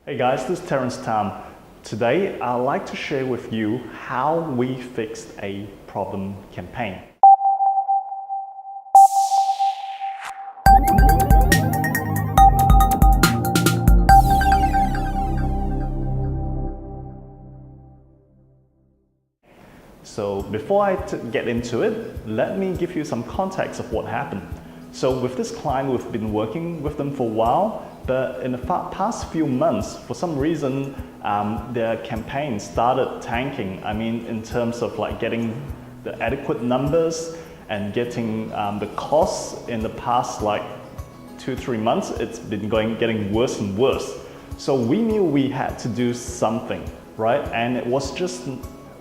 Hey guys, this is Terence. Today I'd like to share with you how we fixed a problem campaign. So before I get into it, let me give you some context of what happened. So with this client, we've been working with them for a while, but in the past few months, for some reason, their campaign started tanking. I mean, in terms of like getting the adequate numbers and getting the costs in the past like 2-3 months, it's been getting worse and worse. So we knew we had to do something, right? And it was just,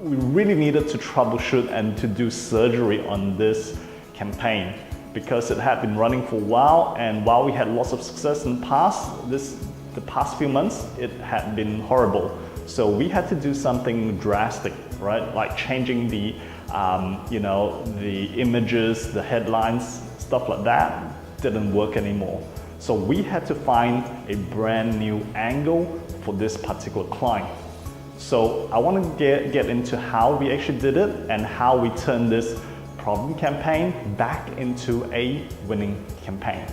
we really needed to troubleshoot and to do surgery on this campaign, because it had been running for a while, and while we had lots of success in the past few months, it had been horrible. So we had to do something drastic, right? Like changing the, the images, the headlines, stuff like that didn't work anymore. So we had to find a brand new angle for this particular client. So I want to get into how we actually did it and how we turned this problem campaign back into a winning campaign.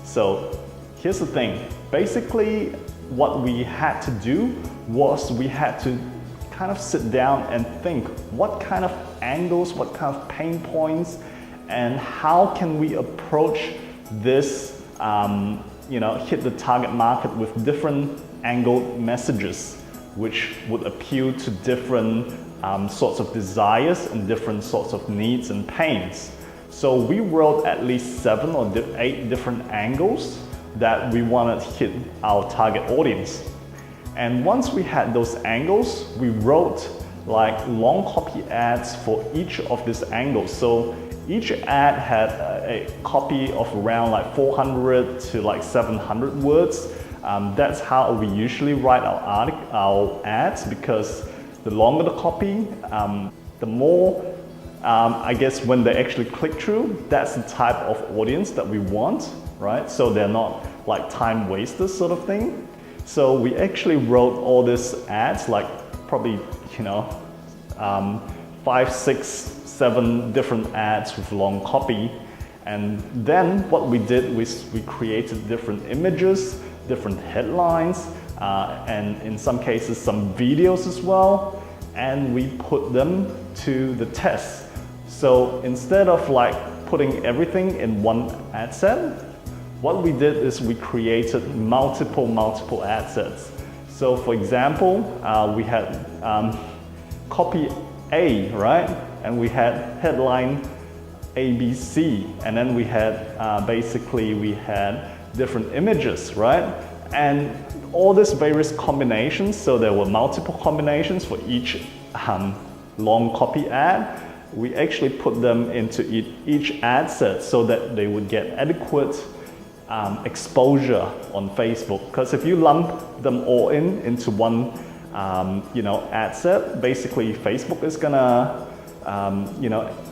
So here's the thing. Basically, what we had to do was we had to kind of sit down and think what kind of angles, what kind of pain points, and how can we approach this, hit the target market with different angled messages, which would appeal to different sorts of desires and different sorts of needs and pains. So we wrote at least 7 or 8 different angles that we wanted to hit our target audience. And once we had those angles, we wrote like long copy ads for each of these angles. So each ad had a copy of around like 400 to like 700 words. That's how we usually write our ads, because the longer the copy, the more, I guess, when they actually click through, that's the type of audience that we want, right? So they're not like time wasters sort of thing. So we actually wrote all these ads, like probably, 5, 6, 7 different ads with long copy. And then what we did was we created different images, different headlines, and in some cases some videos as well, and we put them to the test. So instead of like putting everything in one ad set, what we did is we created multiple ad sets. So for example, we had copy A, right? And we had headline ABC, and then we had we had different images, right? And all these various combinations, so there were multiple combinations for each long copy ad. We actually put them into each ad set so that they would get adequate exposure on Facebook. Because if you lump them all into one ad set, basically Facebook is gonna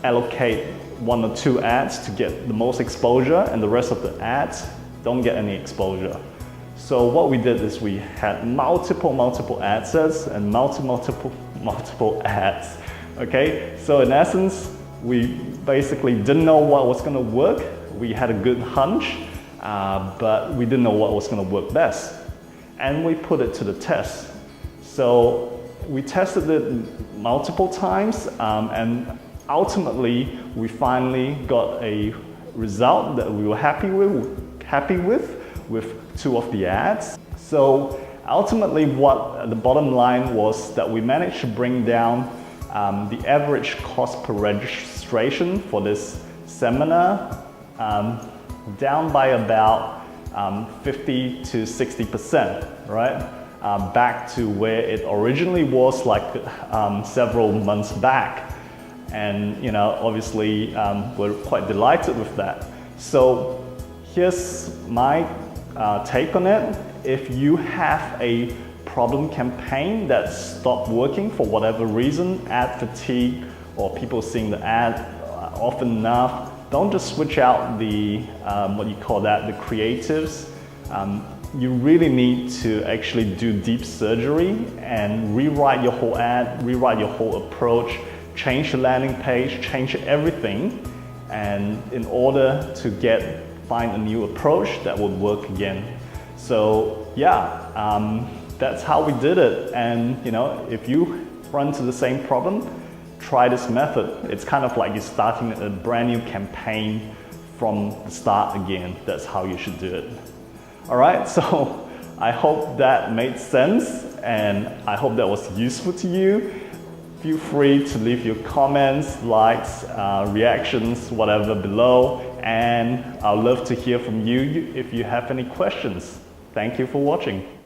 allocate 1 or 2 ads to get the most exposure, and the rest of the ads don't get any exposure. So what we did is we had multiple ad sets and multiple ads. Okay, so in essence, we basically didn't know what was going to work. We had a good hunch, but we didn't know what was going to work best, and we put it to the test. So we tested it multiple times, and ultimately we finally got a result that we were happy with 2 of the ads. So ultimately what the bottom line was that we managed to bring down the average cost per registration for this seminar down by about 50 to 60%, right? Back to where it originally was, like several months back. And obviously we're quite delighted with that. So here's my take on it. If you have a problem campaign that stopped working for whatever reason, ad fatigue, or people seeing the ad often enough, don't just switch out the, the creatives. you really need to actually do deep surgery and rewrite your whole ad, rewrite your whole approach, change your landing page, change everything, and in order to find a new approach that would work again. So yeah, that's how we did it. And if you run into the same problem, try this method. It's kind of like you're starting a brand new campaign from the start again. That's how you should do it. All right, so I hope that made sense and I hope that was useful to you. Feel free to leave your comments, likes, reactions, whatever below, and I'd love to hear from you if you have any questions. Thank you for watching.